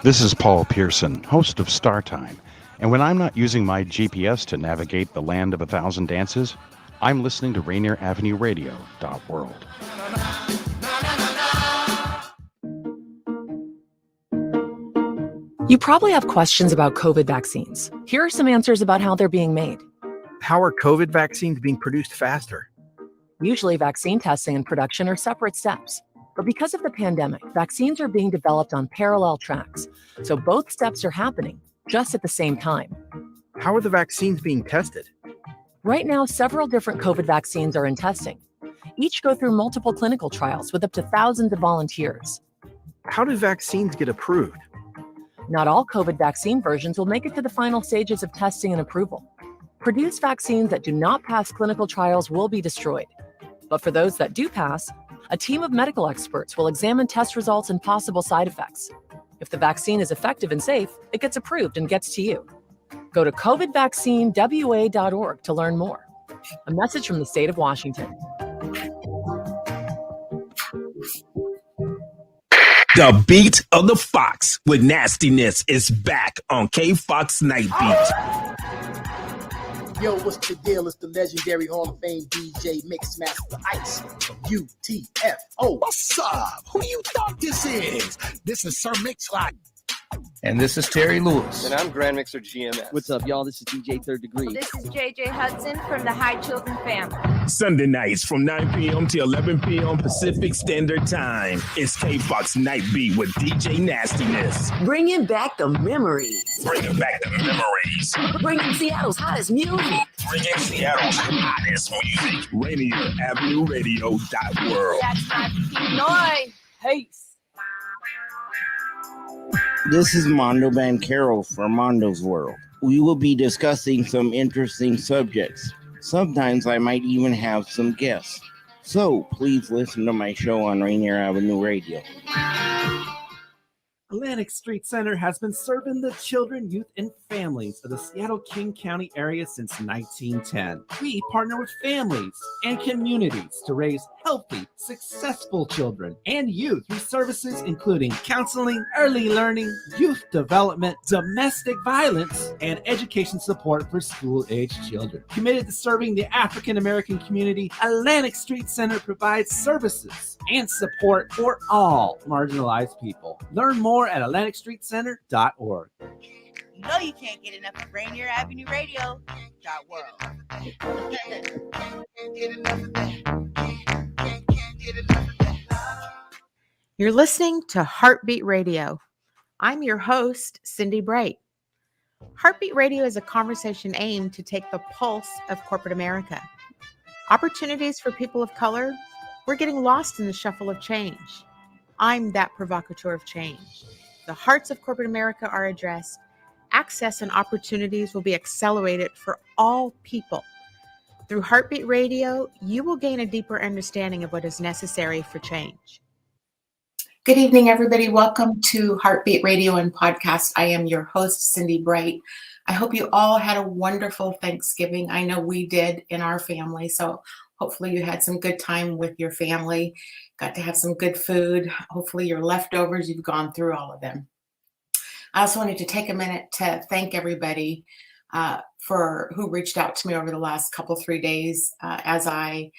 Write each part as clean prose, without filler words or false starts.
This is Paul Pearson, host of Star Time. And when I'm not using my GPS to navigate the land of a thousand dances, I'm listening to Rainier Avenue Radio .world. You probably have questions about COVID vaccines. Here are some answers about how they're being made. How are COVID vaccines being produced faster? Usually, vaccine testing and production are separate steps. But because of the pandemic, vaccines are being developed on parallel tracks. So both steps are happening just at the same time. How are the vaccines being tested? Right now, several different COVID vaccines are in testing. Each go through multiple clinical trials with up to thousands of volunteers. How do vaccines get approved? Not all COVID vaccine versions will make it to the final stages of testing and approval. Produced vaccines that do not pass clinical trials will be destroyed. But for those that do pass, a team of medical experts will examine test results and possible side effects. If the vaccine is effective and safe, it gets approved and gets to you. Go to covidvaccinewa.org to learn more. A message from the state of Washington. The beat of the Fox with nastiness is back on K-Fox Night Beat. Yo, what's the deal? It's the legendary Hall of Fame DJ Mixmaster Ice from UTFO. What's up? Who do you thought this is? This is Sir Mix-a-Lot. And this is Terry Lewis. And I'm Grand Mixer GMS. What's up, y'all? This is DJ Third Degree. This is JJ Hudson from the High Children family. Sunday nights from 9 p.m. to 11 p.m. Pacific Standard Time. It's K-Fox Night Beat with DJ Nastiness. Bringing back the memories. Bringing back the memories. Bringing Seattle's hottest music. Bringing Seattle's hottest music. Rainier Avenue Radio .world. That's my noise. Peace. This is Mondo Bancaro for Mondo's World. We will be discussing some interesting subjects. Sometimes I might even have some guests. So please listen to my show on Rainier Avenue Radio. Atlantic Street Center has been serving the children, youth, and families of the Seattle King County area since 1910. We partner with families and communities to raise healthy, successful children and youth through services including counseling, early learning, youth development, domestic violence, and education support for school-aged children. Committed to serving the African American community, Atlantic Street Center provides services and support for all marginalized people. Learn more at AtlanticStreetCenter.org. You know you can't get enough of Rainier Avenue Radio .world. You're listening to HeartBeat Radio. I'm your host, Cindi Bright. HeartBeat Radio is a conversation aimed to take the pulse of corporate America. Opportunities for people of color, we're getting lost in the shuffle of change. I'm that provocateur of change. The hearts of corporate America are addressed. Access and opportunities will be accelerated for all people. Through HeartBeat Radio, you will gain a deeper understanding of what is necessary for change. Good evening, everybody. Welcome to HeartBeat Radio and Podcast. I am your host, Cindi Bright. I hope you all had a wonderful Thanksgiving. I know we did in our family, so hopefully you had some good time with your family, got to have some good food. Hopefully your leftovers, you've gone through all of them. I also wanted to take a minute to thank everybody for who reached out to me over the last couple, 3 days as I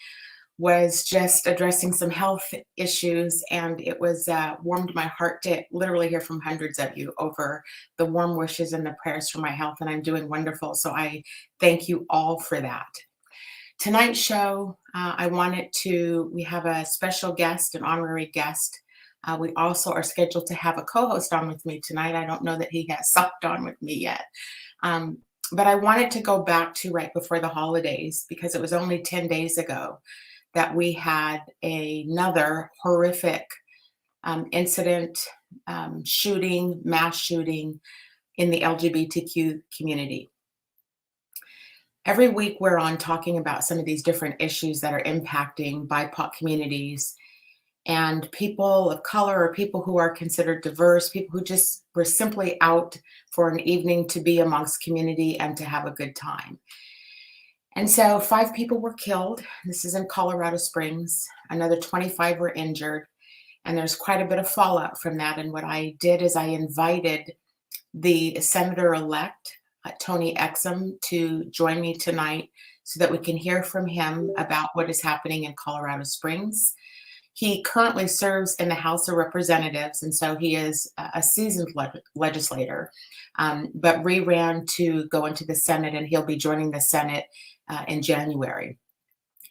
was just addressing some health issues, and it was warmed my heart to literally hear from hundreds of you over the warm wishes and the prayers for my health, and I'm doing wonderful. So I thank you all for that. Tonight's show, we have a special guest, an honorary guest. We also are scheduled to have a co-host on with me tonight. I don't know that he has sucked on with me yet. But I wanted to go back to right before the holidays, because it was only 10 days ago that we had another horrific incident, mass shooting in the LGBTQ community. Every week we're on talking about some of these different issues that are impacting BIPOC communities and people of color, or people who are considered diverse, people who just were simply out for an evening to be amongst community and to have a good time. And so 5 people were killed. This is in Colorado Springs. Another 25 were injured. And there's quite a bit of fallout from that. And what I did is I invited the Senator-elect, Tony Exum, to join me tonight so that we can hear from him about what is happening in Colorado Springs. He currently serves in the House of Representatives, and so he is a seasoned legislator, but re-ran to go into the Senate, and he'll be joining the Senate in January.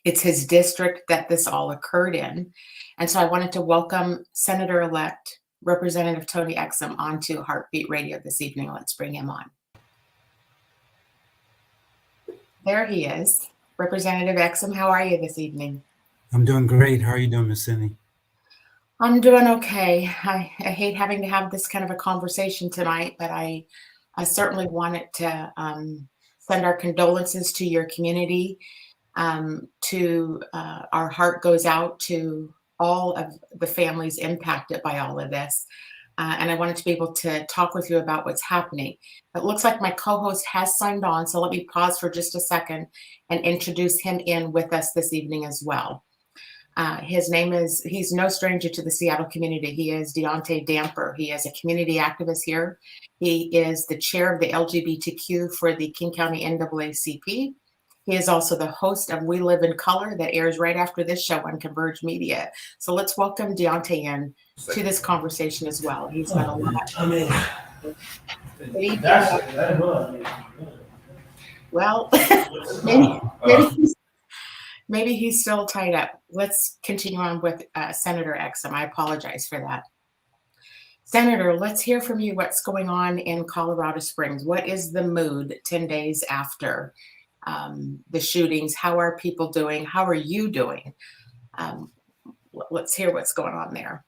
It's his district that this all occurred in. And so I wanted to welcome Senator-elect Representative Tony Exum onto HeartBeat Radio this evening. Let's bring him on. There he is. Representative Exum, how are you this evening? I'm doing great. How are you doing, Miss Cindy? I'm doing okay. I hate having to have this kind of a conversation tonight, but I certainly wanted to send our condolences to your community. Our heart goes out to all of the families impacted by all of this. And I wanted to be able to talk with you about what's happening. It looks like my co-host has signed on, so let me pause for just a second and introduce him in with us this evening as well. His name is, he's no stranger to the Seattle community. He is Deaunte Damper. He is a community activist here. He is the chair of the LGBTQ for the King County NAACP. He is also the host of We Live in Color that airs right after this show on Converge Media. So let's welcome Deaunte in to this conversation as well. He's done a lot. Well, maybe he's still tied up. Let's continue on with Senator Exum. I apologize for that. Senator, let's hear from you what's going on in Colorado Springs. What is the mood 10 days after the shootings? How are people doing? How are you doing? Let's hear what's going on there.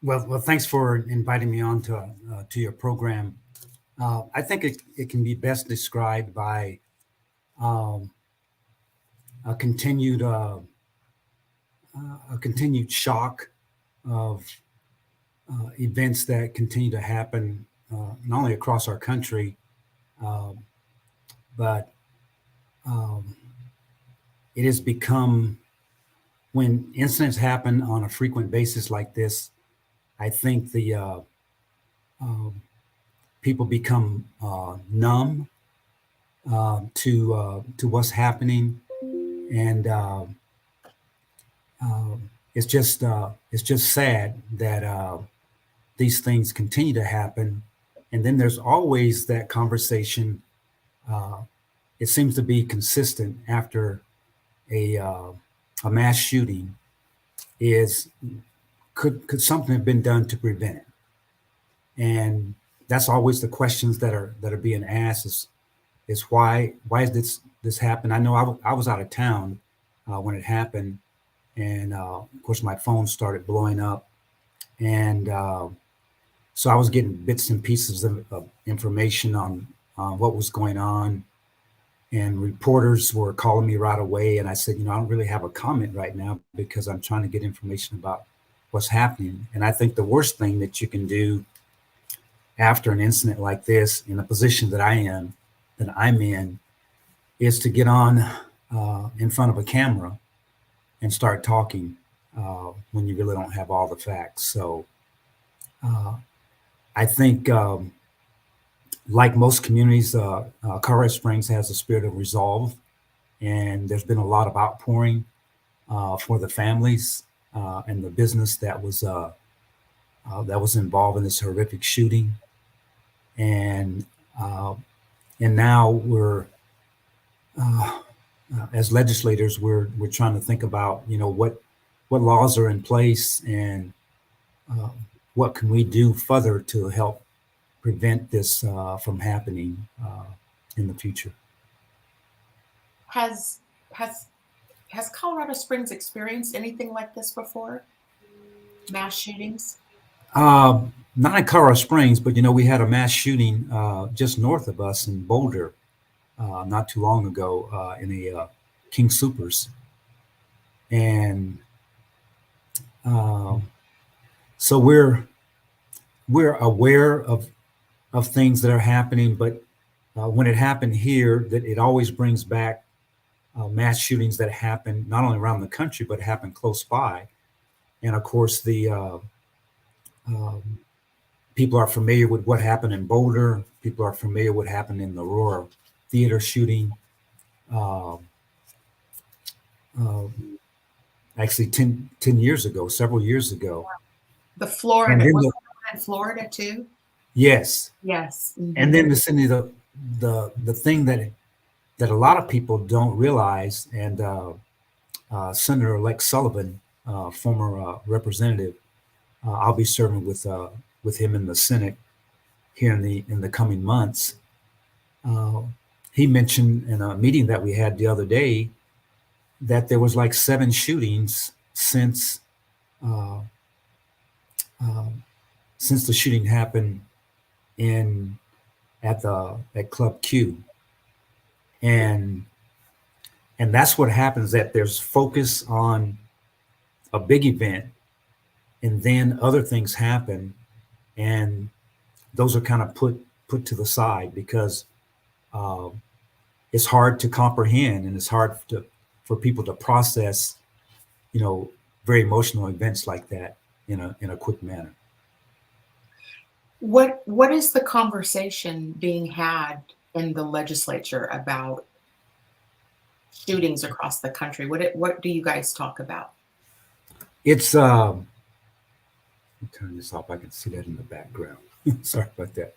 Well, thanks for inviting me on to your program. I think it can be best described by a continued shock of events that continue to happen, not only across our country, but it has become, when incidents happen on a frequent basis like this, I think the people become numb to what's happening, and it's just sad that these things continue to happen. And then there's always that conversation. It seems to be consistent after a mass shooting is, could something have been done to prevent it? And that's always the questions that are being asked is why is this happen? I know I was out of town when it happened, and of course my phone started blowing up, and so I was getting bits and pieces of information on what was going on, and reporters were calling me right away, and I said, I don't really have a comment right now because I'm trying to get information about what's happening. And I think the worst thing that you can do after an incident like this, in a position that I'm in, is to get on in front of a camera and start talking when you really don't have all the facts. So I think, like most communities, Colorado Springs has a spirit of resolve, and there's been a lot of outpouring for the families and the business that was involved in this horrific shooting. And now we're as legislators, we're trying to think about what laws are in place, and what can we do further to help prevent this from happening in the future. Has Colorado Springs experienced anything like this before? Mass shootings? Not in Colorado Springs, but we had a mass shooting just north of us in Boulder not too long ago in a King Soopers, and so we're aware of things that are happening, but when it happened here, that it always brings back mass shootings that happen not only around the country but happen close by. And of course, the people are familiar with what happened in Boulder. People are familiar with what happened in the Aurora theater shooting. Actually 10 years ago, several years ago. The Florida, was it in Florida too? Yes. Yes. Mm-hmm. And then Cindi, the thing that a lot of people don't realize, and Senator-elect Sullivan, former representative, I'll be serving with him in the Senate here in the coming months. He mentioned in a meeting that we had the other day that there was like 7 shootings since the shooting happened at Club Q, and that's what happens, that there's focus on a big event, and then other things happen, and those are kind of put to the side because it's hard to comprehend, and it's hard for people to process, very emotional events like that in a quick manner. What is the conversation being had in the legislature about shootings across the country? What do you guys talk about? It's let me turn this off. I can see that in the background. Sorry about that.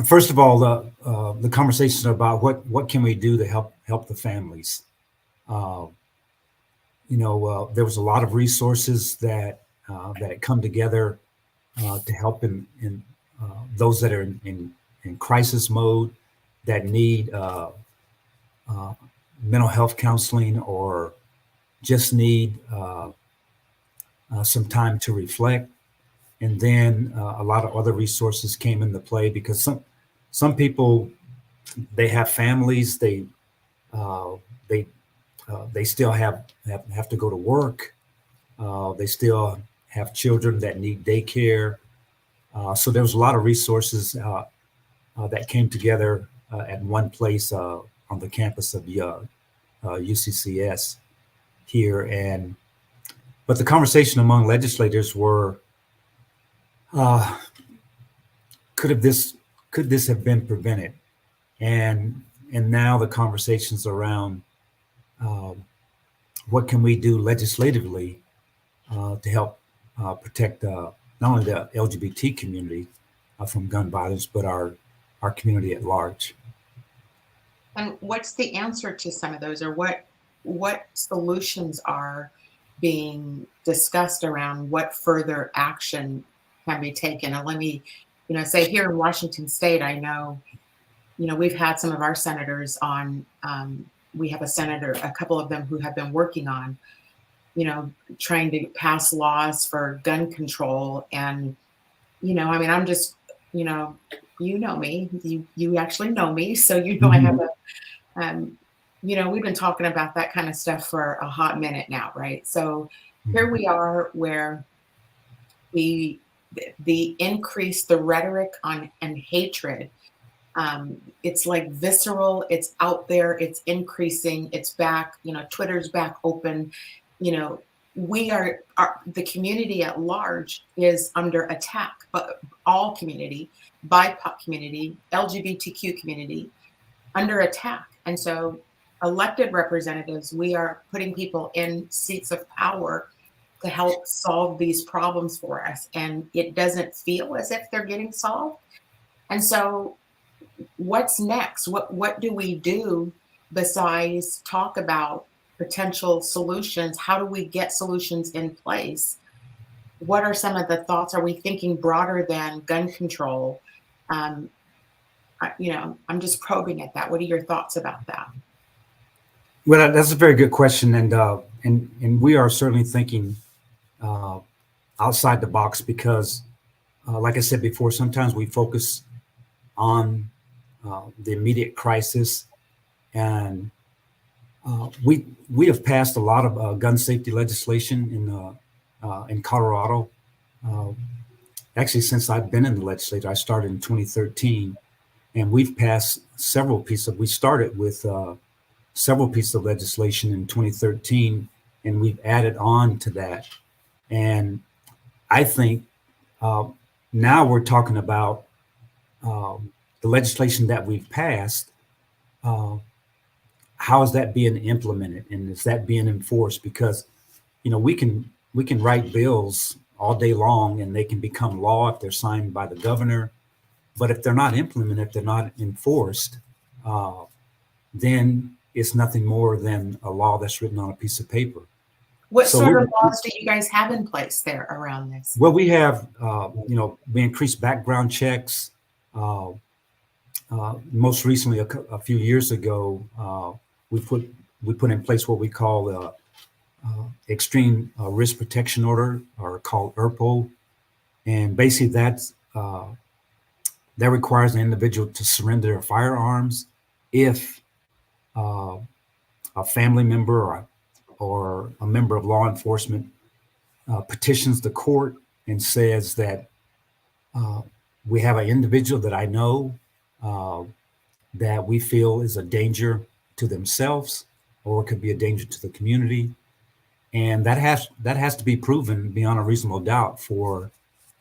First of all, the conversation about what can we do to help the families. There was a lot of resources that come together to help in those that are in crisis mode, that need mental health counseling, or just need some time to reflect. And then a lot of other resources came into play because some people, they have families, they still have to go to work. They still have children that need daycare. So there was a lot of resources that came together at one place on the campus of UCCS here. But the conversation among legislators were, could this have been prevented? And now the conversations around what can we do legislatively to help protect not only the LGBT community from gun violence, but our community at large. And what's the answer to some of those, or what solutions are being discussed around what further action can be taken? And let me, say here in Washington State, I know, we've had some of our senators on. We have a couple of them who have been working on, trying to pass laws for gun control. And, I'm just, you know me, you actually know me. So, I have we've been talking about that kind of stuff for a hot minute now, right? So here we are where the increase, the rhetoric and hatred, it's like visceral, it's out there, it's increasing, it's back, Twitter's back open, we are the community at large is under attack, but all community, BIPOC community, LGBTQ community, under attack. And so elected representatives, we are putting people in seats of power to help solve these problems for us. And it doesn't feel as if they're getting solved. And so what's next? What do we do besides talk about potential solutions? How do we get solutions in place? What are some of the thoughts? Are we thinking broader than gun control? I'm just probing at that. What are your thoughts about that? Well, that's a very good question, and we are certainly thinking outside the box because, like I said before, sometimes we focus on the immediate crisis, and we have passed a lot of gun safety legislation in Colorado. Actually, since I've been in the legislature, I started in 2013, and we've passed several pieces. We started with several pieces of legislation in 2013, and we've added on to that. And I think now we're talking about the legislation that we've passed. How is that being implemented, and is that being enforced? Because, you know, we can write bills all day long, and they can become law if they're signed by the governor. But if they're not implemented, if they're not enforced, then it's nothing more than a law that's written on a piece of paper. What sort of laws do you guys have in place there around this? Well, we have, you know, we increased background checks. Most recently, a few years ago, we put in place what we call the extreme risk protection order, or called ERPO, and basically that requires an individual to surrender their firearms if a family member or a member of law enforcement petitions the court and says that we have an individual that I know that we feel is a danger to themselves, or could be a danger to the community, and that has to be proven beyond a reasonable doubt for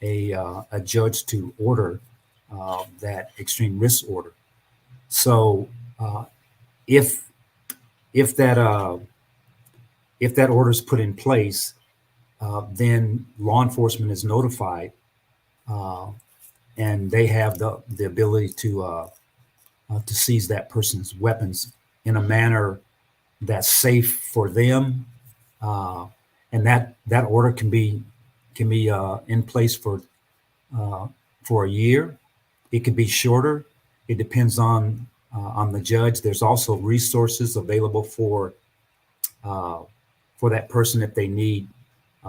a judge to order that extreme risk order. So if that order is put in place, then law enforcement is notified, and they have the ability to seize that person's weapons in a manner that's safe for them, and that order can be in place for a year. It could be shorter. It depends on the judge. There's also resources available for that person if they need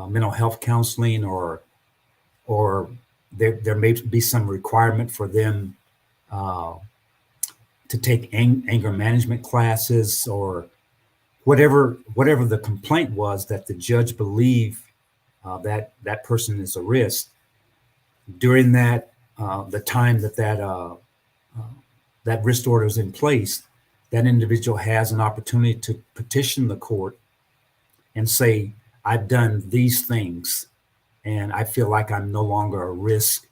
mental health counseling, or there may be some requirement for them to take anger management classes, or whatever the complaint was that the judge believed that person is a risk. During that the time that risk order is in place, that individual has an opportunity to petition the court and say, I've done these things, and I feel like I'm no longer a risk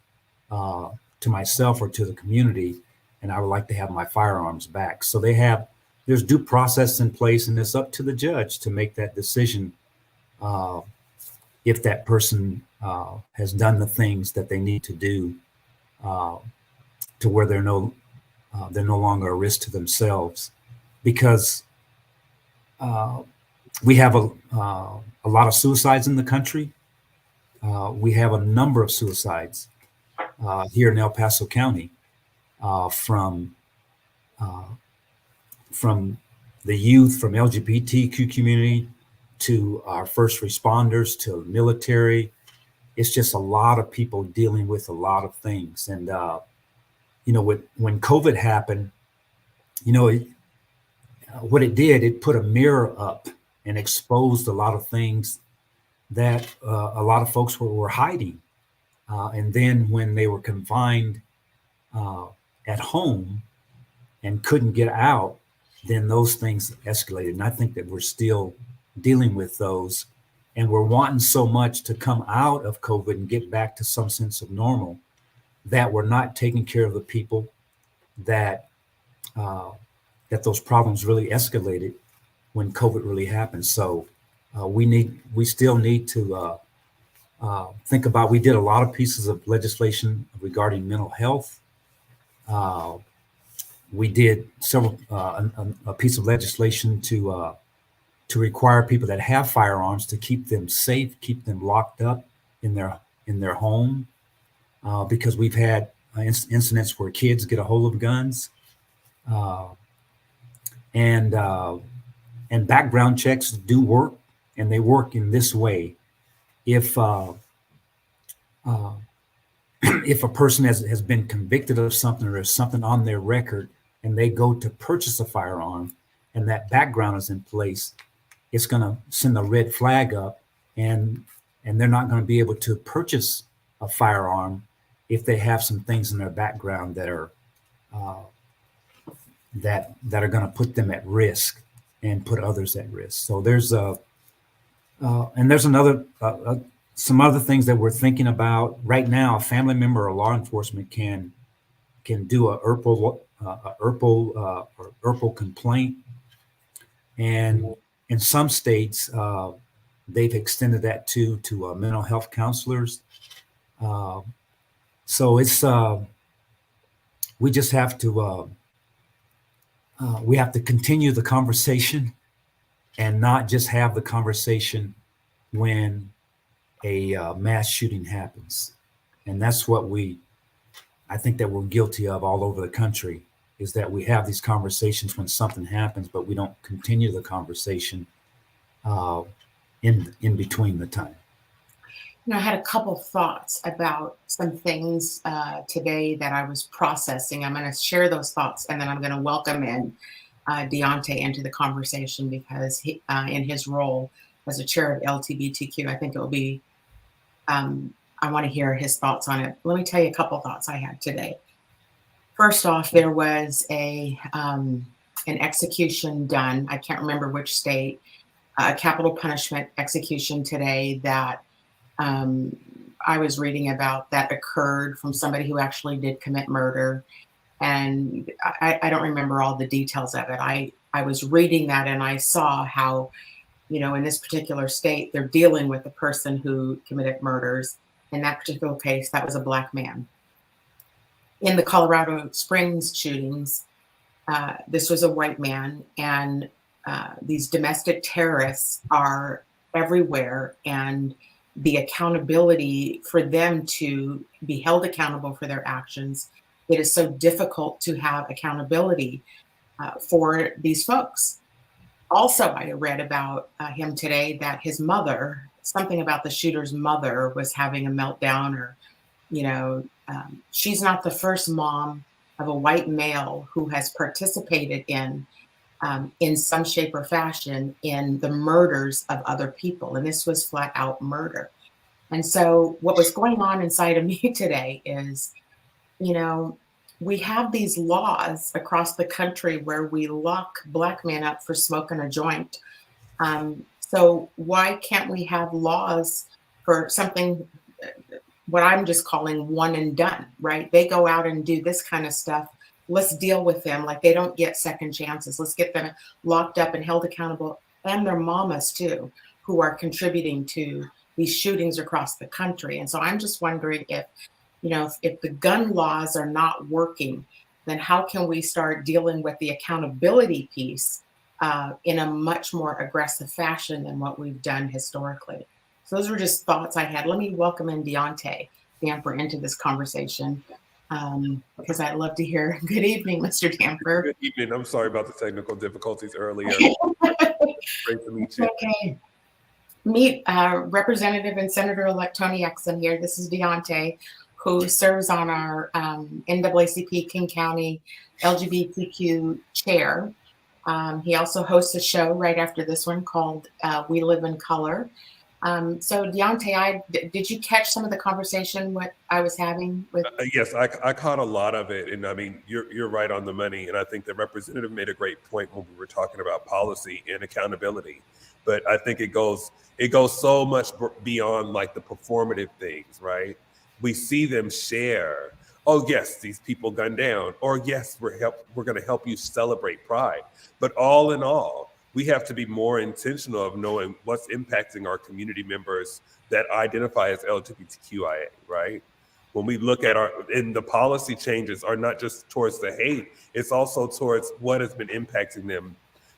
to myself or to the community, and I would like to have my firearms back. So there's due process in place, and it's up to the judge to make that decision if that person has done the things that they need to do to where they're no longer a risk to themselves. Because we have a lot of suicides in the country. We have a number of suicides here in El Paso County from the youth, from LGBTQ community, to our first responders, to military. It's just a lot of people dealing with a lot of things. And, you know, when COVID happened, you know, what it did, it put a mirror up and exposed a lot of things that a lot of folks were hiding. And then when they were confined at home and couldn't get out, then those things escalated. And I think that we're still dealing with those, and we're wanting so much to come out of COVID and get back to some sense of normal, that we're not taking care of the people that those problems really escalated when COVID really happened. So we still need to think about. We did a lot of pieces of legislation regarding mental health. We did several a piece of legislation to require people that have firearms to keep them safe, keep them locked up in their home, because we've had incidents where kids get a hold of guns, and background checks do work, and they work in this way. If a person has been convicted of something, or there's something on their record, and they go to purchase a firearm, and that background is in place, it's going to send a red flag up, and they're not going to be able to purchase a firearm if they have some things in their background that are going to put them at risk. and put others at risk. So there's another some other things that we're thinking about right now. A family member or law enforcement can do a ERPO complaint, and in some states they've extended that to mental health counselors. So it's we just have to we have to continue the conversation and not just have the conversation when a mass shooting happens. And that's what I think that we're guilty of all over the country, is that we have these conversations when something happens, but we don't continue the conversation in between the time. I had a couple thoughts about some things today that I was processing. I'm going to share those thoughts, and then I'm going to welcome in Deaunte into the conversation, because he, in his role as a chair of LGBTQ, I think it will be, I want to hear his thoughts on it. Let me tell you a couple thoughts I had today. First off, there was an execution done. I can't remember which state, a capital punishment execution today that I was reading about, that occurred from somebody who actually did commit murder. And I don't remember all the details of it. I was reading that, and I saw how, in this particular state, they're dealing with the person who committed murders. In that particular case, that was a Black man. In the Colorado Springs shootings, this was a white man, and these domestic terrorists are everywhere, and the accountability for them to be held accountable for their actions, it is so difficult to have accountability for these folks. Also, I read about him today that his mother, something about the shooter's mother, was having a meltdown, or, she's not the first mom of a white male who has participated in some shape or fashion in the murders of other people. And this was flat out murder. And so what was going on inside of me today is, we have these laws across the country where we lock Black men up for smoking a joint. So why can't we have laws for something, what I'm just calling one and done, right? They go out and do this kind of stuff. Let's deal with them like they don't get second chances. Let's get them locked up and held accountable, and their mamas too, who are contributing to these shootings across the country. And so I'm just wondering if the gun laws are not working, then how can we start dealing with the accountability piece in a much more aggressive fashion than what we've done historically? So those were just thoughts I had. Let me welcome in Deaunte Damper into this conversation, because I'd love to hear. Good evening, Mr. Damper. Good evening. I'm sorry about the technical difficulties earlier. Great to meet you. Okay. Meet Representative and Senator-elect Tony Exum here. This is Deaunte, who serves on our NAACP King County LGBTQ chair. He also hosts a show right after this one called We Live in Color. So Deaunte, did you catch some of the conversation what I was having with? Yes, I caught a lot of it, and I mean you're right on the money. And I think the representative made a great point when we were talking about policy and accountability. But I think it goes so much beyond like the performative things, right? We see them share, oh yes, these people gunned down, or yes, we're going to help you celebrate Pride. But all in all, we have to be more intentional of knowing what's impacting our community members that identify as LGBTQIA, right? When we look at and the policy changes are not just towards the hate, it's also towards what has been impacting them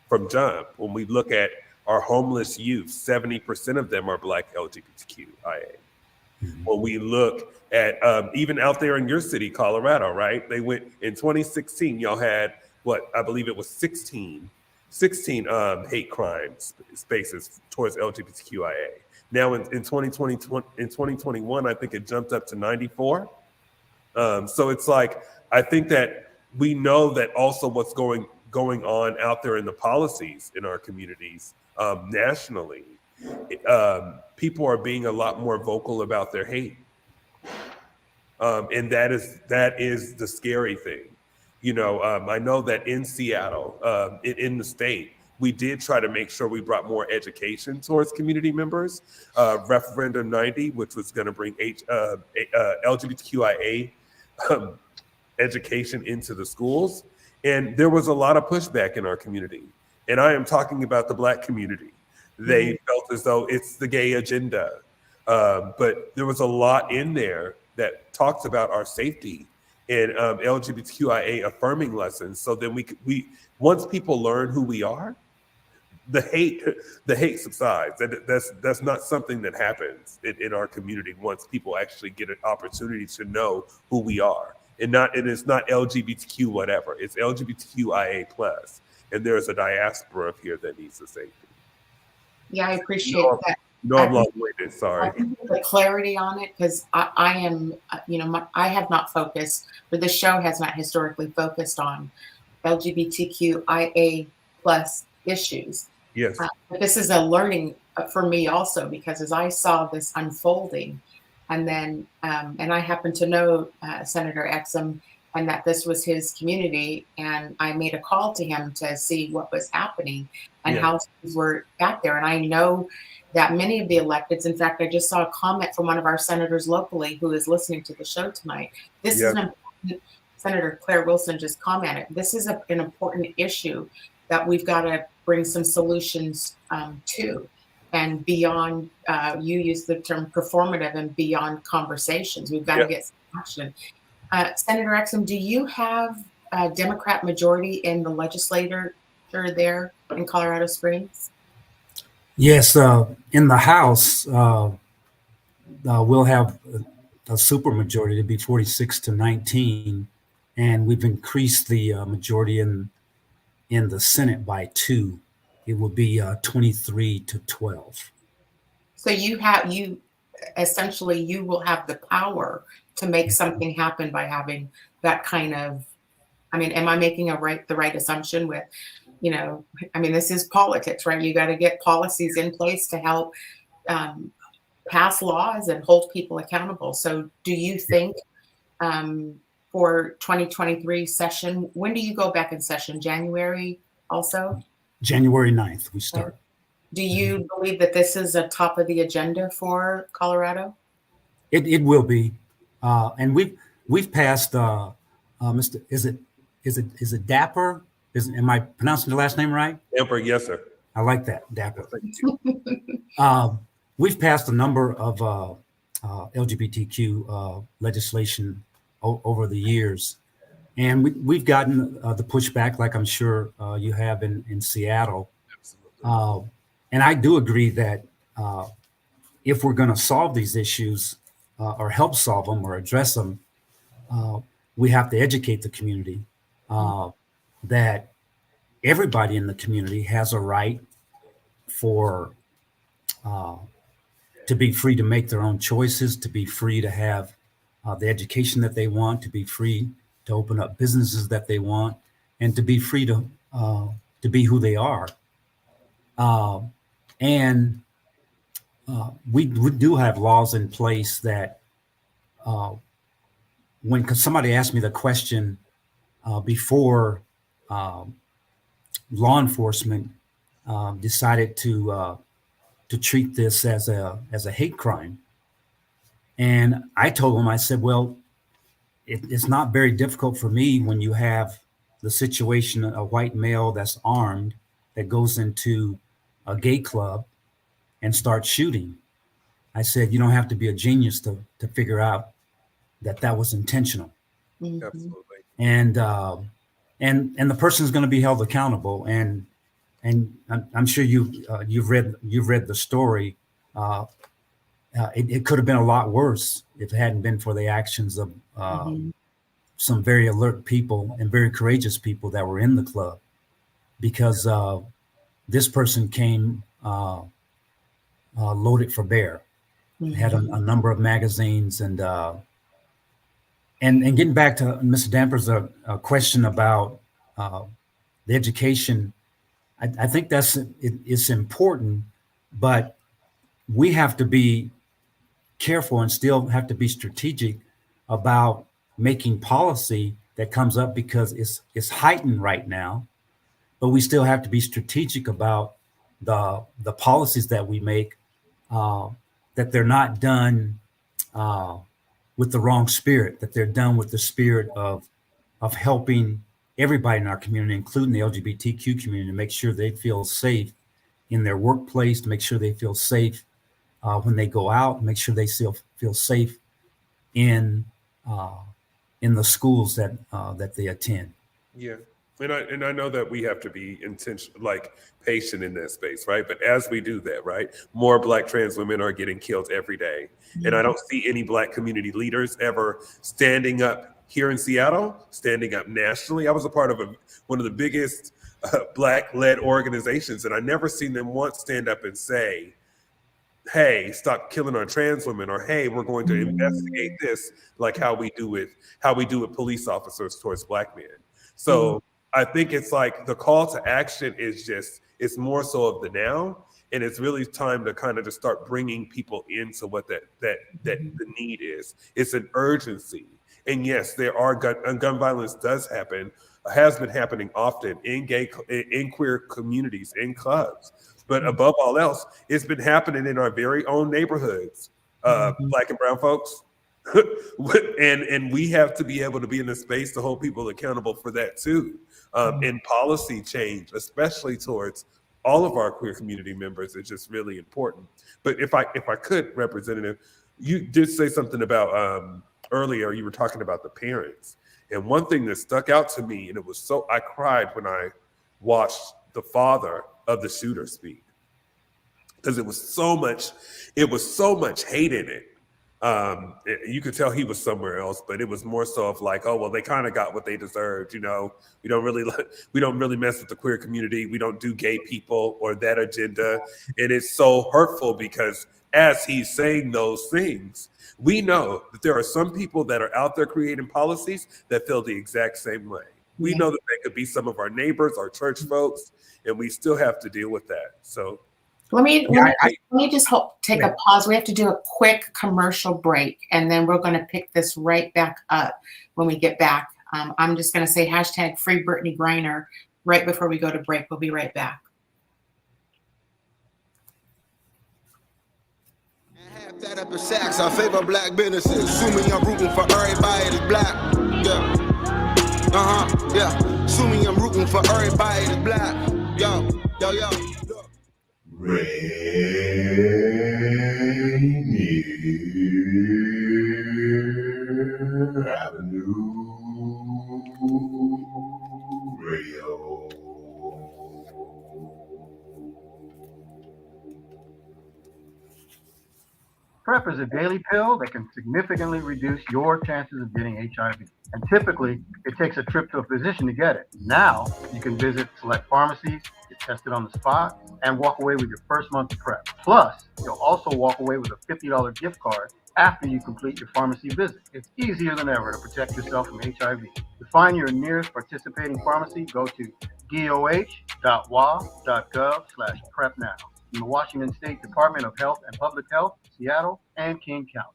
from jump. When we look at our homeless youth, 70% of them are Black LGBTQIA. When we look at even out there in your city, Colorado, right? They went in 2016, y'all had I believe it was 16 hate crime spaces towards LGBTQIA. Now in 2021, I think it jumped up to 94. So it's like, I think that we know that also what's going on out there in the policies in our communities nationally, people are being a lot more vocal about their hate. And that is the scary thing. I know that in Seattle, in the state, we did try to make sure we brought more education towards community members. Referendum 90, which was going to bring LGBTQIA education into the schools. And there was a lot of pushback in our community. And I am talking about the Black community. They felt as though it's the gay agenda. But there was a lot in there that talks about our safety and LGBTQIA affirming lessons. So then we once people learn who we are, the hate subsides. That's not something that happens in our community once people actually get an opportunity to know who we are. And it's not LGBTQ whatever. It's LGBTQIA plus. And there's a diaspora of here that needs the safety. Yeah, I appreciate that. No, I'm long-winded. Sorry. The clarity on it, because I am, I have not focused, or the show has not historically focused on LGBTQIA plus issues. Yes. But this is a learning for me also, because as I saw this unfolding, and then, and I happen to know Senator Exum, and that this was his community, and I made a call to him to see what was happening and how things were back there. And I know that many of the electeds, in fact, I just saw a comment from one of our senators locally who is listening to the show tonight. This is an important, Senator Claire Wilson just commented, this is an important issue that we've got to bring some solutions to. And beyond, you use the term performative, and beyond conversations, we've got to get some action. Senator Exum, do you have a Democrat majority in the legislature there in Colorado Springs? Yes, in the House, we'll have a super majority to be 46-19, and we've increased the majority in the Senate by 2. It will be 23-12. So you will have the power to make something happen by having that kind of, I mean, am I making the right assumption with, this is politics, right? You got to get policies in place to help pass laws and hold people accountable. So do you think for 2023 session, when do you go back in session? January also? January 9th, we start. Do you believe that this is a top of the agenda for Colorado? It will be. And we've passed Mr. Is it Dapper? Am I pronouncing the last name right? Damper, yes, sir. I like that, Dapper. We've passed a number of LGBTQ legislation over the years, and we've gotten the pushback, like I'm sure you have in Seattle. And I do agree that if we're going to solve these issues or help solve them or address them, we have to educate the community that everybody in the community has a right to be free to make their own choices, to be free to have the education that they want, to be free to open up businesses that they want, and to be free to be who they are. And we do have laws in place that when somebody asked me the question before law enforcement decided to treat this as a hate crime, and I told them, I said, well, it's not very difficult for me when you have the situation, a white male that's armed that goes into a gay club and starts shooting. I said, you don't have to be a genius to figure out that was intentional. Mm-hmm. Absolutely. And the person's going to be held accountable. And I'm sure you've read the story. It could have been a lot worse if it hadn't been for the actions of some very alert people and very courageous people that were in the club, because this person came loaded for bear, had a number of magazines, and getting back to Mr. Damper's question about the education, I think it's important, but we have to be careful and still have to be strategic about making policy that comes up, because it's heightened right now. but we still have to be strategic about the policies that we make, that they're not done with the wrong spirit, that they're done with the spirit of helping everybody in our community, including the LGBTQ community, to make sure they feel safe in their workplace, to make sure they feel safe when they go out, make sure they feel safe in the schools that they attend. Yeah. And I know that we have to be intentional, like patient in that space, right? But as we do that, right, more Black trans women are getting killed every day. And I don't see any Black community leaders ever standing up here in Seattle, standing up nationally. I was a part of one of the biggest Black-led organizations, and I never seen them once stand up and say, hey, stop killing our trans women, or hey, we're going to investigate this, like how we do with police officers towards Black men. So I think it's like the call to action is it's more so of the now, and it's really time to kind of just start bringing people into what that the need is. It's an urgency, and yes, there are gun violence has been happening often in queer communities, in clubs. But above all else, it's been happening in our very own neighborhoods, Black and brown folks. and we have to be able to be in a space to hold people accountable for that too. And policy change, especially towards all of our queer community members, is just really important. But if I could, Representative, you did say something about earlier, you were talking about the parents. And one thing that stuck out to me, and I cried when I watched the father of the shooter speak, because it was so much hate in it. You could tell he was somewhere else, but it was more so of like, oh, well, they kind of got what they deserved. You know, we don't really mess with the queer community. We don't do gay people or that agenda. And it's so hurtful because as he's saying those things, we know that there are some people that are out there creating policies that feel the exact same way. We know that they could be some of our neighbors, our church folks, and we still have to deal with that. So let me just take a pause. We have to do a quick commercial break, and then we're going to pick this right back up when we get back. I'm just going to say hashtag free Brittany Griner right before we go to break. We'll be right back. That up in Saks, I favor Black businesses. Sue me, I'm rooting for everybody that's Black. Yeah. Yeah. Sue me, I'm rooting for everybody that's Black. Yo. Rainier Avenue Radio. PrEP is a daily pill that can significantly reduce your chances of getting HIV. And typically, it takes a trip to a physician to get it. Now, you can visit select pharmacies, get tested on the spot, and walk away with your first month of PrEP. Plus, you'll also walk away with a $50 gift card after you complete your pharmacy visit. It's easier than ever to protect yourself from HIV. To find your nearest participating pharmacy, go to doh.wa.gov/PrEP now. From the Washington State Department of Health and Public Health, Seattle, and King County.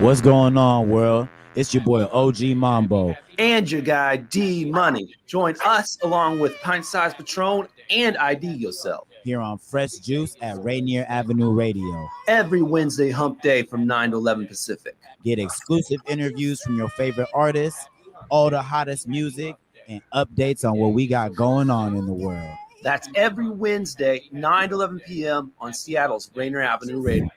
What's going on, world? It's your boy OG Mambo. And your guy D Money. Join us along with Pint Size Patron and ID Yourself here on Fresh Juice at Rainier Avenue Radio. Every Wednesday hump day from 9 to 11 Pacific. Get exclusive interviews from your favorite artists, all the hottest music, and updates on what we got going on in the world. That's every Wednesday, 9 to 11 p.m. on Seattle's Rainier Avenue Radio.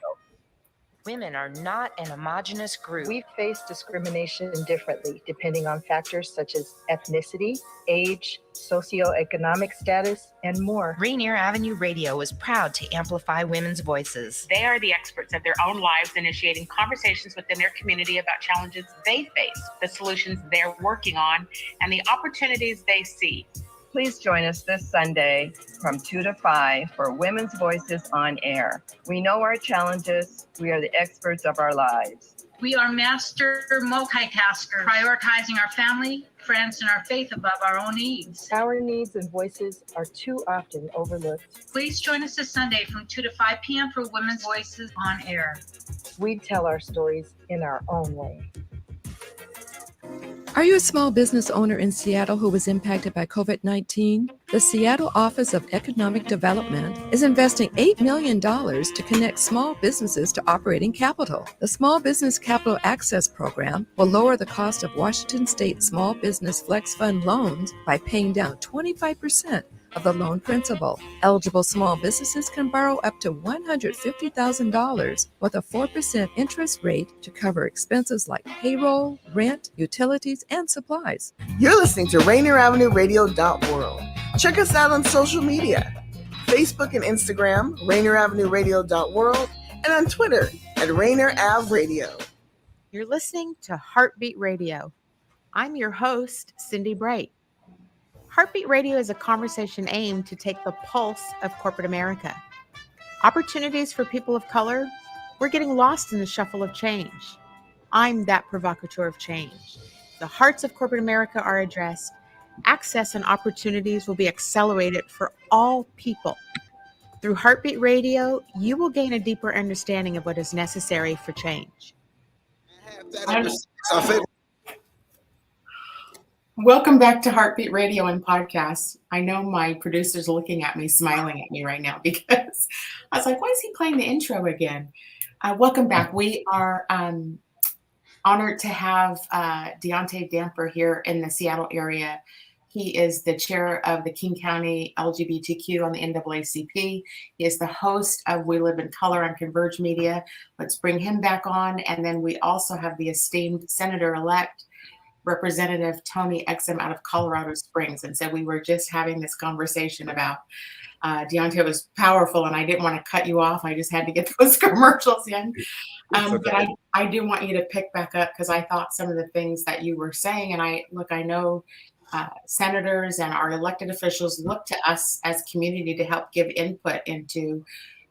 Women are not an homogenous group. We face discrimination differently depending on factors such as ethnicity, age, socioeconomic status, and more. Rainier Avenue Radio is proud to amplify women's voices. They are the experts of their own lives, initiating conversations within their community about challenges they face, the solutions they're working on, and the opportunities they see. Please join us this Sunday from 2 to 5 for Women's Voices on Air. We know our challenges. We are the experts of our lives. We are master multitaskers, prioritizing our family, friends, and our faith above our own needs. Our needs and voices are too often overlooked. Please join us this Sunday from 2 to 5 p.m. for Women's Voices on Air. We tell our stories in our own way. Are you a small business owner in Seattle who was impacted by COVID-19? The Seattle Office of Economic Development is investing $8 million to connect small businesses to operating capital. The Small Business Capital Access Program will lower the cost of Washington State Small Business Flex Fund loans by paying down 25% of the loan principal. Eligible small businesses can borrow up to $150,000 with a 4% interest rate to cover expenses like payroll, rent, utilities, and supplies. You're listening to Rainier Avenue Radio.world. Check us out on social media, Facebook and Instagram, Rainier Avenue Radio.world, and on Twitter at Rainier Ave Radio. You're listening to HeartBeat Radio. I'm your host, Cindi Bright. HeartBeat Radio is a conversation aimed to take the pulse of corporate America. Opportunities for people of color, we're getting lost in the shuffle of change. I'm that provocateur of change. The hearts of corporate America are addressed. Access and opportunities will be accelerated for all people. Through HeartBeat Radio, you will gain a deeper understanding of what is necessary for change. Welcome back to HeartBeat Radio and Podcast. I know my producer's looking at me, smiling at me right now because I was like, why is he playing the intro again? Welcome back. We are honored to have Deaunte Damper here in the Seattle area. He is the chair of the King County LGBTQ on the NAACP. He is the host of We Live in Color on Converge Media. Let's bring him back on. And then we also have the esteemed Senator-elect Representative Tony Exum out of Colorado Springs. And so we were just having this conversation about Deaunte was powerful, and I didn't want to cut you off. I just had to get those commercials in. But I do want you to pick back up because I thought some of the things that you were saying, and I know senators and our elected officials look to us as community to help give input into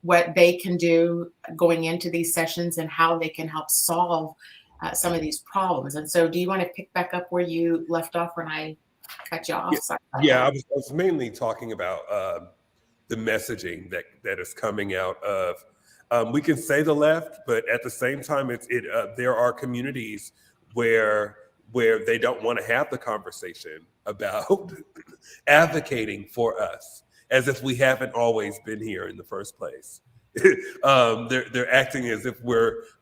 what they can do going into these sessions and how they can help solve some of these problems. And so do you want to pick back up where you left off when I cut you off? Yeah, I was mainly talking about the messaging that is coming out of, we can say the left, but at the same time, there are communities where they don't want to have the conversation about advocating for us, as if we haven't always been here in the first place. They're acting as if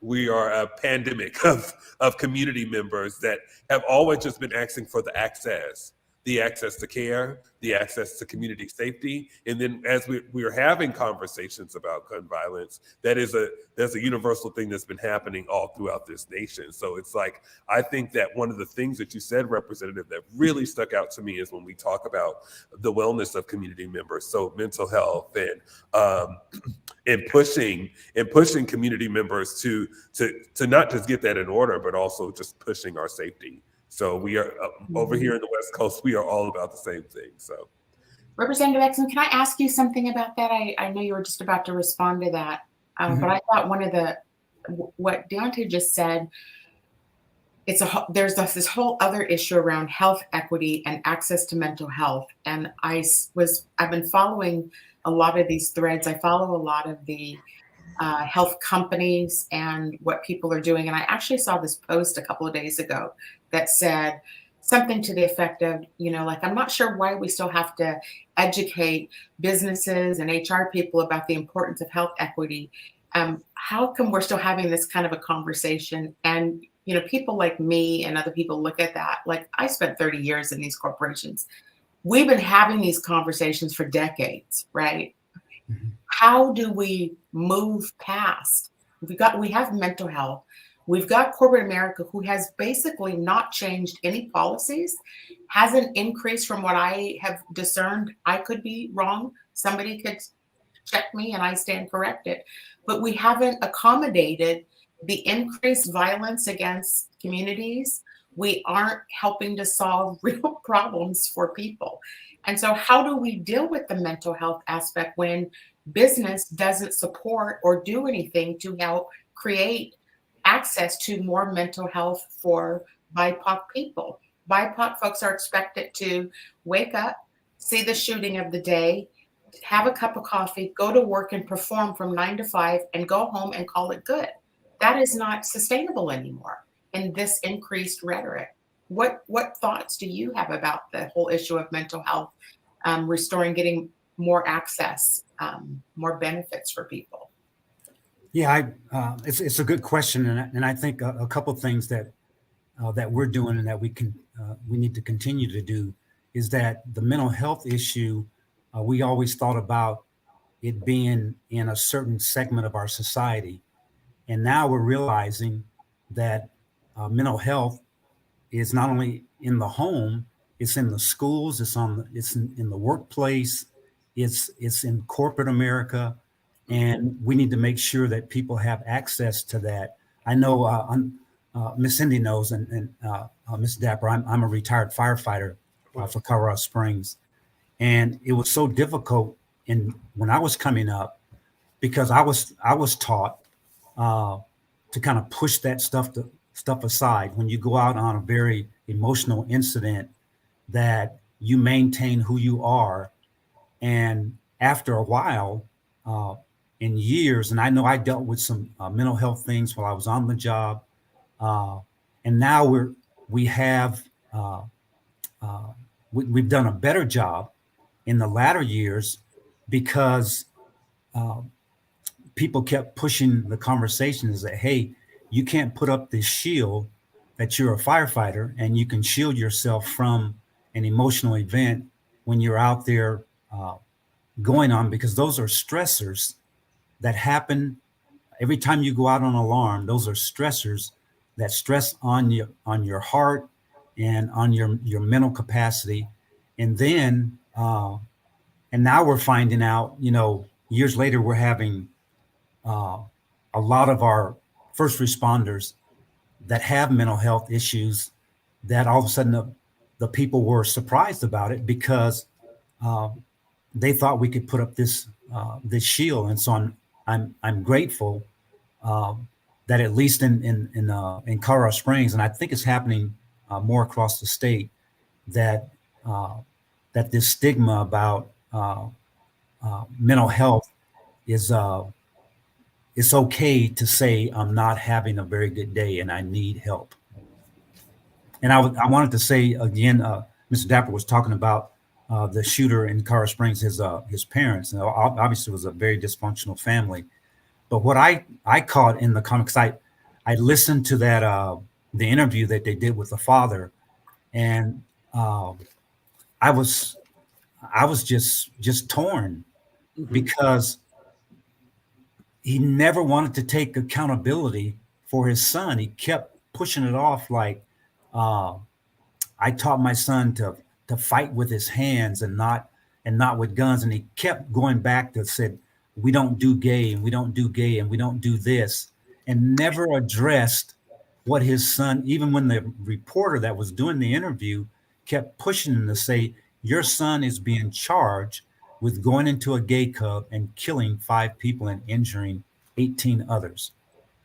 we are a pandemic of community members that have always just been asking for the access to care, the access to community safety. And then as we're having conversations about gun violence, there's a universal thing that's been happening all throughout this nation. So it's like, I think that one of the things that you said, Representative, that really stuck out to me is when we talk about the wellness of community members. So mental health and pushing community members to not just get that in order, but also just pushing our safety. So we are over here in the West Coast, we are all about the same thing. So, Representative Exum, can I ask you something about that? I know you were just about to respond to that, but I thought what Deaunte just said, there's this whole other issue around health equity and access to mental health. And I've been following a lot of these threads. I follow a lot of the health companies and what people are doing. And I actually saw this post a couple of days ago that said something to the effect of, I'm not sure why we still have to educate businesses and HR people about the importance of health equity. How come we're still having this kind of a conversation? And, people like me and other people look at that. Like, I spent 30 years in these corporations. We've been having these conversations for decades, right? How do we move past? We have mental health. We've got corporate America who has basically not changed any policies, hasn't increased from what I have discerned. I could be wrong. Somebody could check me and I stand corrected. But we haven't accommodated the increased violence against communities. We aren't helping to solve real problems for people. And so how do we deal with the mental health aspect when business doesn't support or do anything to help create access to more mental health for BIPOC people? BIPOC folks are expected to wake up, see the shooting of the day, have a cup of coffee, go to work and perform from 9 to 5 and go home and call it good. That is not sustainable anymore in this increased rhetoric. what thoughts do you have about the whole issue of mental health, restoring, getting more access, more benefits for people? Yeah, it's a good question, and I think a couple of things that we're doing and that we need to continue to do is that the mental health issue, we always thought about it being in a certain segment of our society, and now we're realizing that mental health is not only in the home, it's in the schools, it's in the workplace, it's in corporate America, and we need to make sure that people have access to that. I know Miss Cindy knows, and Miss Dapper, I'm a retired firefighter for Colorado Springs, and it was so difficult when I was coming up because I was taught to kind of push that stuff aside. When you go out on a very emotional incident, that you maintain who you are, and after a while, in years, and I know I dealt with some mental health things while I was on the job, and now we've done a better job in the latter years because people kept pushing the conversations that, hey, you can't put up this shield that you're a firefighter and you can shield yourself from an emotional event when you're out there going on, because those are stressors that happen every time you go out on alarm. Those are stressors that stress on your heart and on your mental capacity. And then, and now we're finding out, years later, we're having a lot of our first responders that have mental health issues that all of a sudden the people were surprised about it because they thought we could put up this shield. And so I'm grateful that at least in Colorado Springs, and I think it's happening more across the state, that this stigma about mental health is it's okay to say I'm not having a very good day and I need help. And I wanted to say again, Mr. Dapper was talking about the shooter in Colorado Springs, his parents. And obviously, it was a very dysfunctional family. But what I caught in the comments, I listened to that the interview that they did with the father, and I was just torn because he never wanted to take accountability for his son. He kept pushing it off like, I taught my son to fight with his hands and not with guns. And he kept going back to said, we don't do gay and we don't do gay and we don't do this, and never addressed what his son, even when the reporter that was doing the interview kept pushing him to say, your son is being charged with going into a gay club and killing 5 people and injuring 18 others.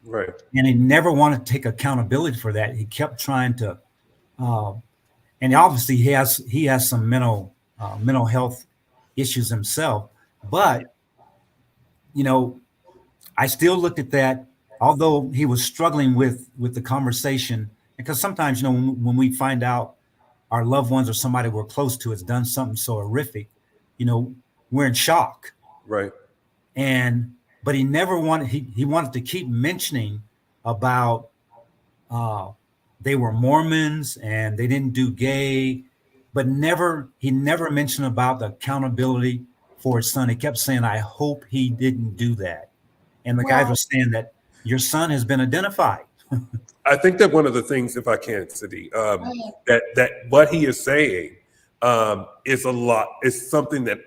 Right. And he never wanted to take accountability for that. He kept trying to, and obviously he has some mental health issues himself. But I still looked at that, although he was struggling with the conversation, because sometimes when we find out our loved ones or somebody we're close to has done something so horrific, we're in shock. Right. But he never wanted, he wanted to keep mentioning about they were Mormons and they didn't do gay, but he never mentioned about the accountability for his son. He kept saying, I hope he didn't do that. And the guys were saying that your son has been identified. I think that one of the things, if I can, Cindi, that what he is saying is something that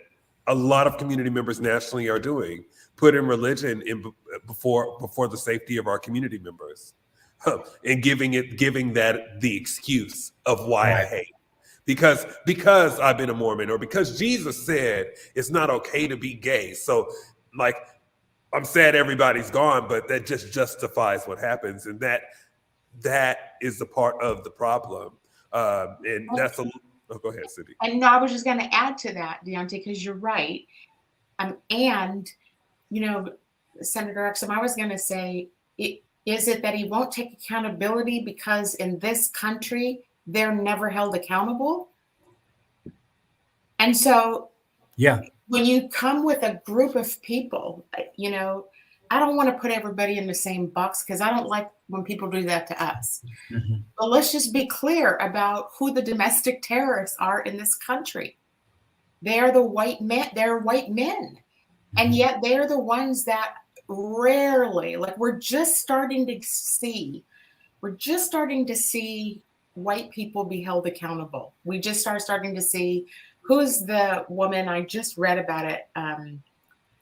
a lot of community members nationally are doing, putting religion before the safety of our community members, and giving that the excuse of why I hate. Because I've been a Mormon, or because Jesus said it's not okay to be gay. So like, I'm sad everybody's gone, but that just justifies what happens. And that is the part of the problem. And that's go ahead, Cindi. And no, I was just going to add to that, Deaunte, because you're right. And, Senator Exum, I was going to say, is it that he won't take accountability because in this country, they're never held accountable. And so Yeah. when you come with a group of people, you know, I don't want to put everybody in the same box because I don't like when people do that to us. Mm-hmm. But let's just be clear about who the domestic terrorists are in this country. They are the white men. They're white men. And yet they're the ones that rarely, like we're just starting to see white people be held accountable. We just starting to see who's the woman, I just read about it,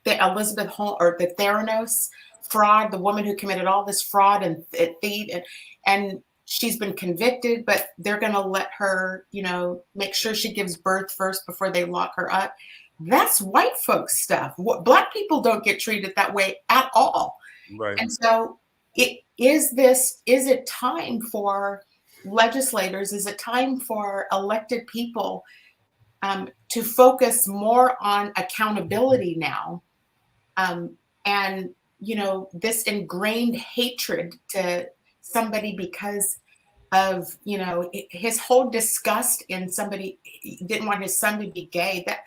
the Elizabeth Holmes, or the Theranos fraud, the woman who committed all this fraud and thief, and she's been convicted, but they're going to let her, you know, make sure she gives birth first before they lock her up. That's white folks stuff. Black people don't get treated that way at all. Right. And so is it time for legislators? Is it time for elected people to focus more on accountability now? And, you know, this ingrained hatred to somebody because of, you know, his whole disgust in somebody, he didn't want his son to be gay. That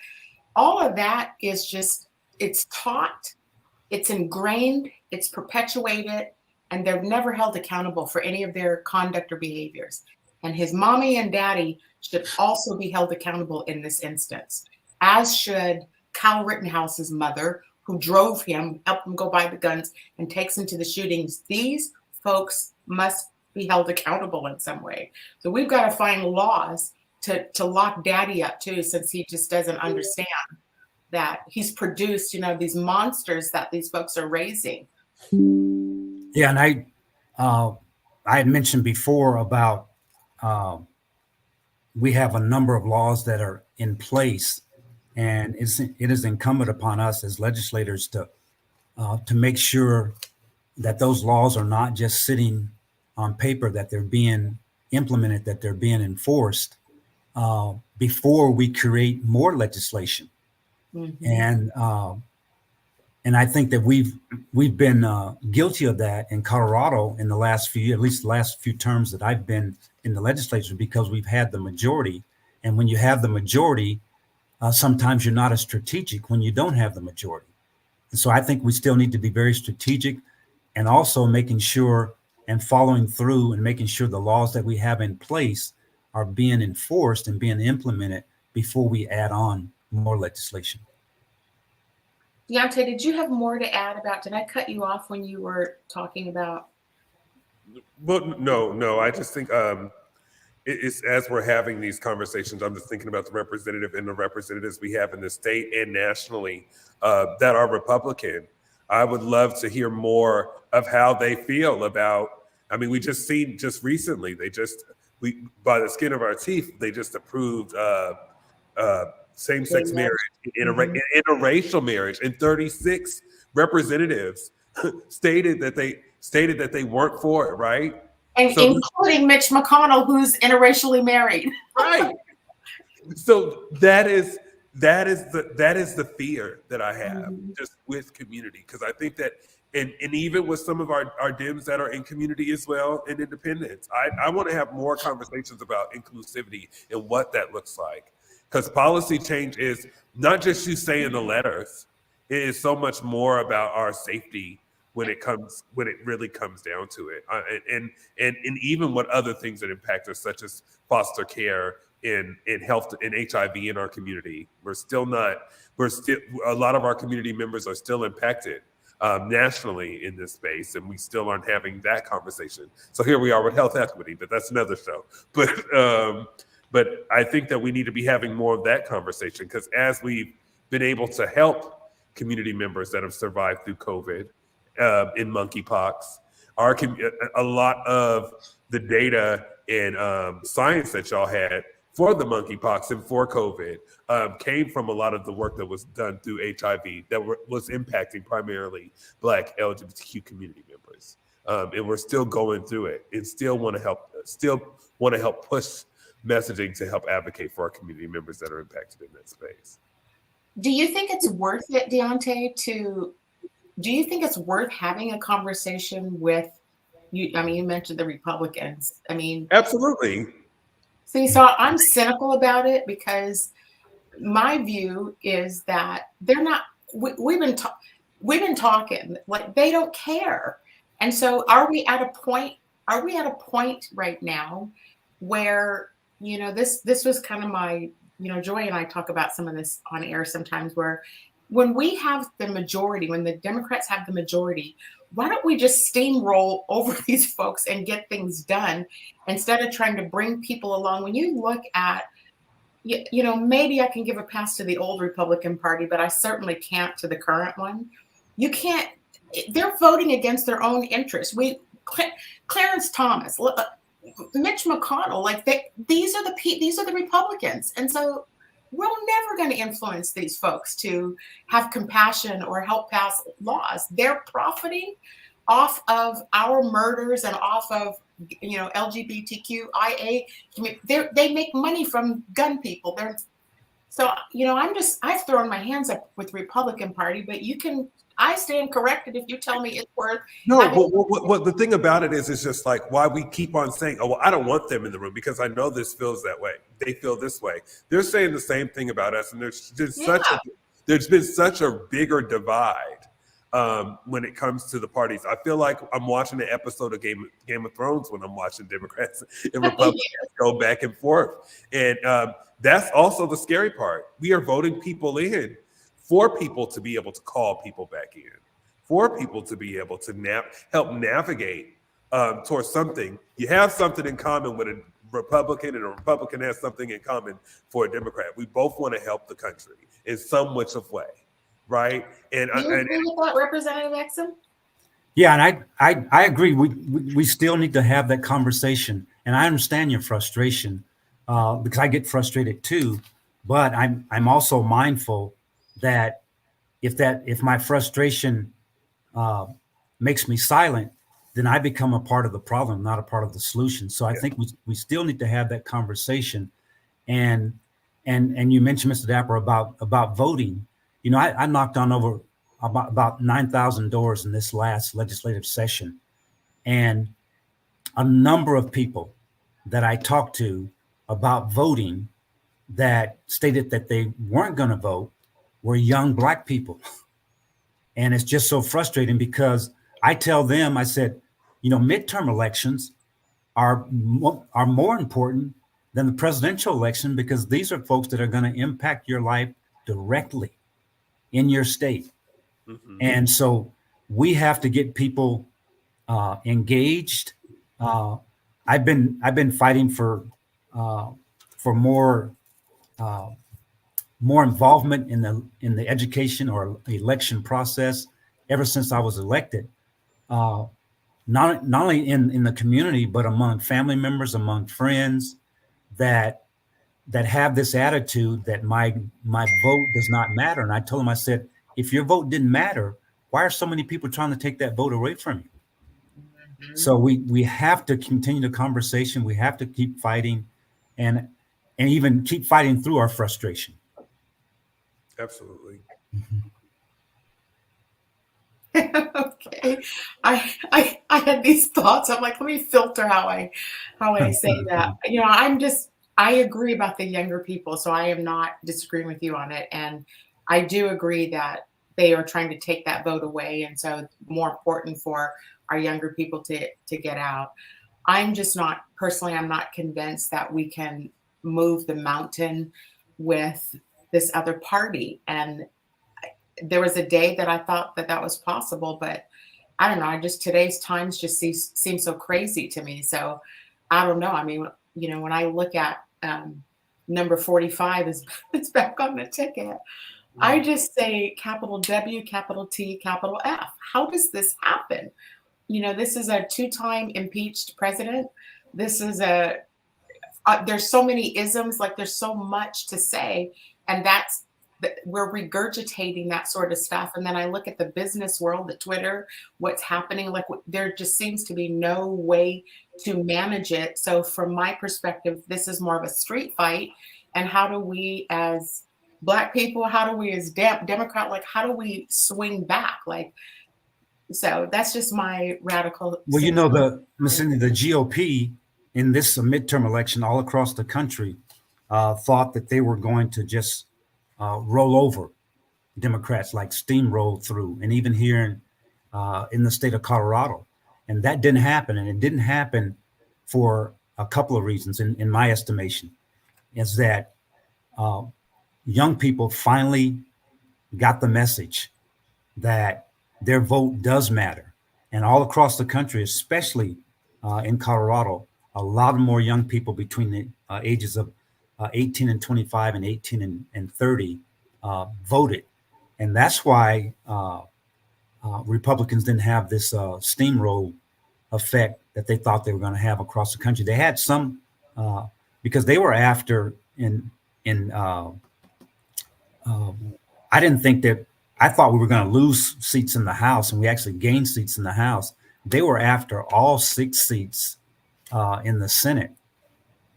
all of that is just, it's taught, it's ingrained, it's perpetuated, and they're never held accountable for any of their conduct or behaviors. And his mommy and daddy should also be held accountable in this instance, as should Kyle Rittenhouse's mother, who drove him, helped him go buy the guns, and takes him to the shootings. These folks must be held accountable in some way. So we've got to find laws to lock daddy up too, since he just doesn't understand that he's produced, you know, these monsters that these folks are raising. Yeah, and I had mentioned before about we have a number of laws that are in place, and it is incumbent upon us as legislators to make sure that those laws are not just sitting on paper, that they're being implemented, that they're being enforced before we create more legislation. Mm-hmm. And I think that we've been guilty of that in Colorado in the last few terms that I've been in the legislature, because we've had the majority. And when you have the majority, sometimes you're not as strategic when you don't have the majority. And so I think we still need to be very strategic, and also making sure and following through and making sure the laws that we have in place are being enforced and being implemented before we add on more legislation. Deaunte, did you have more to add about, did I cut you off when you were talking about? Well, no, I just think it's, as we're having these conversations, I'm just thinking about the representative and the representatives we have in the state and nationally that are Republican. I would love to hear more of how they feel about, I mean, we just seen just recently, we by the skin of our teeth, they just approved same-sex marriage, interracial marriage, and 36 representatives stated that they weren't for it, right? And so, including Mitch McConnell, who's interracially married. Right. So that is the fear that I have just with community, because I think that, and even with some of our Dems that are in community as well and independents, I want to have more conversations about inclusivity and what that looks like. Because policy change is not just you saying the letters; it is so much more about our safety when it really comes down to it, and even what other things that impact us, such as foster care and health and HIV in our community. A lot of our community members are still impacted nationally in this space, and we still aren't having that conversation. So here we are with health equity, but that's another show. But I think that we need to be having more of that conversation, because as we've been able to help community members that have survived through COVID in monkeypox, a lot of the data and science that y'all had for the monkeypox and for COVID came from a lot of the work that was done through HIV that was impacting primarily Black LGBTQ community members. And we're still going through it and still want to help push messaging to help advocate for our community members that are impacted in that space. Do you think it's worth it, Deaunte, do you think it's worth having a conversation with you? I mean, you mentioned the Republicans. I mean, absolutely. See, so I'm cynical about it because my view is that they're not. We've been talking like they don't care, and so are we at a point? Are we at a point right now where this was kind of my Joy and I talk about some of this on air sometimes where when we have the majority, when the Democrats have the majority, why don't we just steamroll over these folks and get things done instead of trying to bring people along? When you look at, maybe I can give a pass to the old Republican Party, but I certainly can't to the current one. You can't, they're voting against their own interests. Clarence Thomas, Mitch McConnell, these are the Republicans. And so we're never going to influence these folks to have compassion or help pass laws. They're profiting off of our murders and off of, LGBTQIA. They make money from gun people. I've thrown my hands up with Republican Party, but I stand corrected if you tell me it's worth. No, what the thing about it is, it's just like why we keep on saying, oh, well, I don't want them in the room because I know this feels that way. They feel this way. They're saying the same thing about us, and there's been such a bigger divide when it comes to the parties. I feel like I'm watching an episode of Game of Thrones when I'm watching Democrats and Republicans go back and forth, and that's also the scary part. We are voting people in for people to be able to call people back in, for people to be able to help navigate towards something. You have something in common with a Republican, and a Republican has something in common for a Democrat. We both want to help the country in some which of way, right? And do you agree with that, Representative Exum? Yeah, and I agree. We still need to have that conversation, and I understand your frustration because I get frustrated too. But I'm also mindful that if my frustration makes me silent, then I become a part of the problem, not a part of the solution. So I think we still need to have that conversation. And you mentioned, Mr. Dapper, about voting. I knocked on over about 9,000 doors in this last legislative session, and a number of people that I talked to about voting that stated that they weren't going to vote were young Black people. And it's just so frustrating because I tell them, I said, midterm elections are more important than the presidential election because these are folks that are going to impact your life directly in your state. Mm-hmm. And so we have to get people engaged. I've been fighting for more involvement in the education or election process ever since I was elected. Not only in the community, but among family members, among friends that have this attitude that my vote does not matter. And I told them, I said, if your vote didn't matter, why are so many people trying to take that vote away from you? Mm-hmm. So we have to continue the conversation. We have to keep fighting and even keep fighting through our frustration. Absolutely. Mm-hmm. Okay, I had these thoughts. I'm like, let me filter how I say that. I agree about the younger people, so I am not disagreeing with you on it. And I do agree that they are trying to take that vote away, and so more important for our younger people to get out. I'm just not personally. I'm not convinced that we can move the mountain with this other party. And there was a day that I thought that was possible, but I don't know. Today's times just seem so crazy to me. So I don't know. I mean, when I look at number 45 is back on the ticket, I just say capital W, capital T, capital F. How does this happen? This is a 2-time impeached president. This is there's so many isms, like there's so much to say. And we're regurgitating that sort of stuff. And then I look at the business world, the Twitter, what's happening, like there just seems to be no way to manage it. So from my perspective, this is more of a street fight. And how do we as Black people, how do we as Democrat, how do we swing back? So that's just my radical. Well, Ms. Cindi, the GOP in this midterm election all across the country thought that they were going to just roll over Democrats, like steamroll through, and even here in the state of Colorado. And that didn't happen. And it didn't happen for a couple of reasons, in my estimation, is that young people finally got the message that their vote does matter. And all across the country, especially in Colorado, a lot more young people between the ages of 18 and 25 and 18 and 30 voted. And that's why Republicans didn't have this steamroll effect that they thought they were going to have across the country. They had some, because they were after I didn't think that, I thought we were going to lose seats in the House, and we actually gained seats in the House. They were after all 6 seats in the Senate.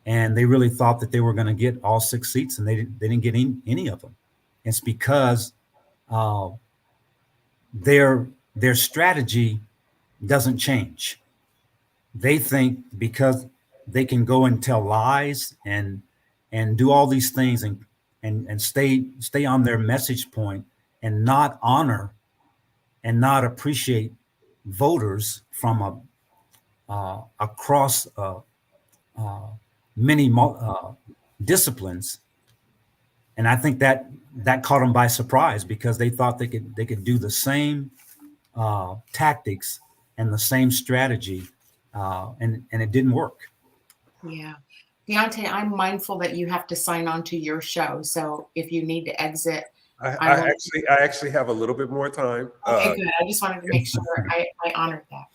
And they really thought that they were going to get all 6 seats, and they didn't get any of them. It's because their strategy doesn't change. They think because they can go and tell lies and do all these things and stay on their message point and not honor and not appreciate voters from across many disciplines. And I think that caught them by surprise, because they thought they could do the same tactics and the same strategy, and it didn't work. Yeah. Deaunte, I'm mindful that you have to sign on to your show. So if you need to exit, I actually have a little bit more time. Okay, good. I just wanted to make sure I honored that.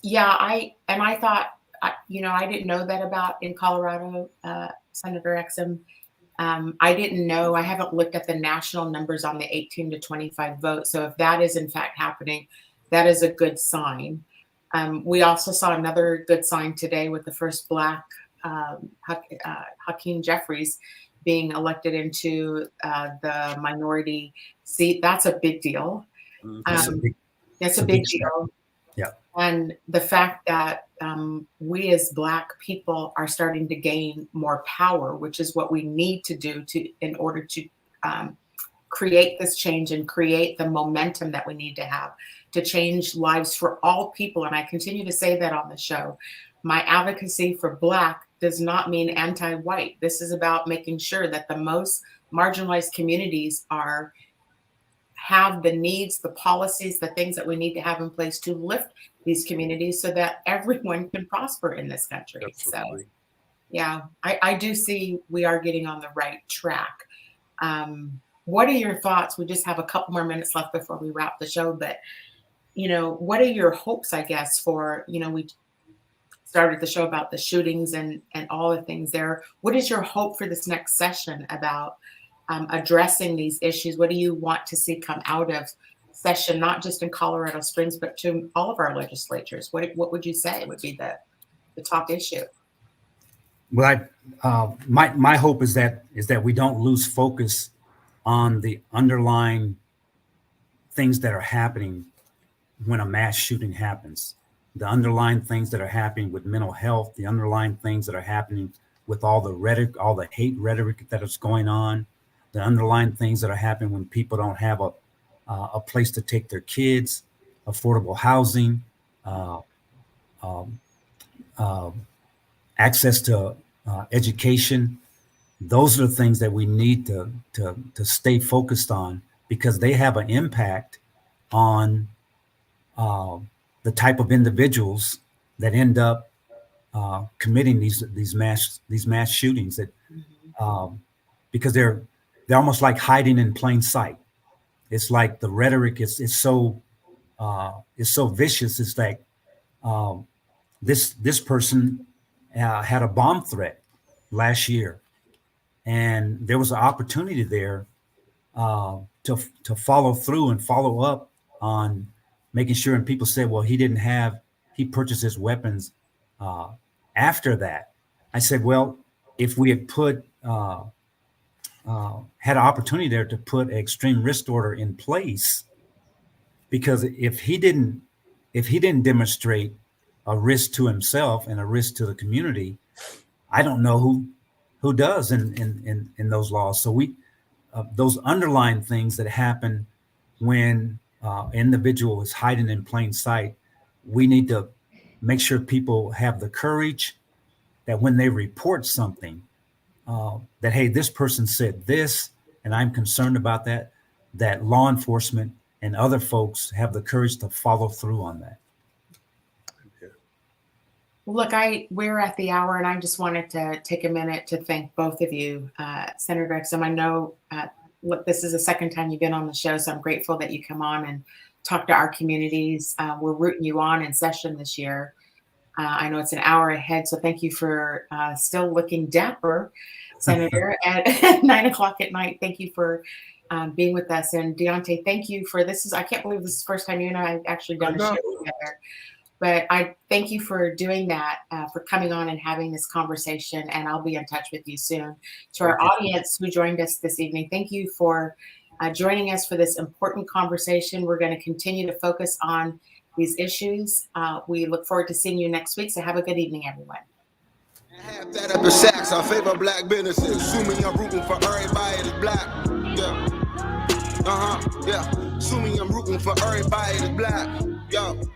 Yeah. I thought, I didn't know that about in Colorado, Senator Exum. I didn't know, I haven't looked at the national numbers on the 18 to 25 vote. So if that is in fact happening, that is a good sign. We also saw another good sign today with the first Black Hakeem Jeffries being elected into the minority seat. That's a big deal. It's a big deal. Yeah. And the fact that we as Black people are starting to gain more power, which is what we need to do in order to create this change and create the momentum that we need to have to change lives for all people. And I continue to say that on the show. My advocacy for Black does not mean anti-white. This is about making sure that the most marginalized communities have the needs, the policies, the things that we need to have in place to lift these communities so that everyone can prosper in this country. Absolutely. So yeah, I do see we are getting on the right track. What are your thoughts? We just have a couple more minutes left before we wrap the show, but what are your hopes, I guess, for, we started the show about the shootings and all the things there. What is your hope for this next session about addressing these issues? What do you want to see come out of session, not just in Colorado Springs, but to all of our legislatures? What would you say would be the top issue? Well, my hope is that we don't lose focus on the underlying things that are happening when a mass shooting happens, the underlying things that are happening with mental health, the underlying things that are happening with all the rhetoric, all the hate rhetoric that is going on, the underlying things that are happening when people don't have a place to take their kids, affordable housing, access to education. Those are the things that we need to stay focused on, because they have an impact on the type of individuals that end up committing these mass shootings, that because they're almost like hiding in plain sight. It's like the rhetoric is so vicious. It's like this person had a bomb threat last year, and there was an opportunity there to follow through and follow up on making sure. And people said, well, he purchased his weapons after that. I said, well, if we had had an opportunity there to put an extreme risk order in place, because if he didn't demonstrate a risk to himself and a risk to the community, I don't know who does in those laws. So those underlying things that happen when individual is hiding in plain sight, we need to make sure people have the courage that when they report something, that, hey, this person said this, and I'm concerned about that, that law enforcement and other folks have the courage to follow through on that. Look, we're at the hour, and I just wanted to take a minute to thank both of you, Senator Exum. I know, look, this is the second time you've been on the show, so I'm grateful that you come on and talk to our communities. We're rooting you on in session this year. I know it's an hour ahead, so thank you for still looking dapper, Senator, at 9 o'clock at night. Thank you for being with us. And Deaunte, thank you for this. I can't believe this is the first time you and I have actually done a show together. But I thank you for doing that, for coming on and having this conversation, and I'll be in touch with you soon. To our audience who joined us this evening, thank you for joining us for this important conversation. We're going to continue to focus on these issues. We look forward to seeing you next week, so have a good evening, everyone. Have that up in Saks. I favor black businesses. Assuming I'm rooting for everybody that's black. Yeah. Yeah. Assuming I'm rooting for everybody that's black. Yo.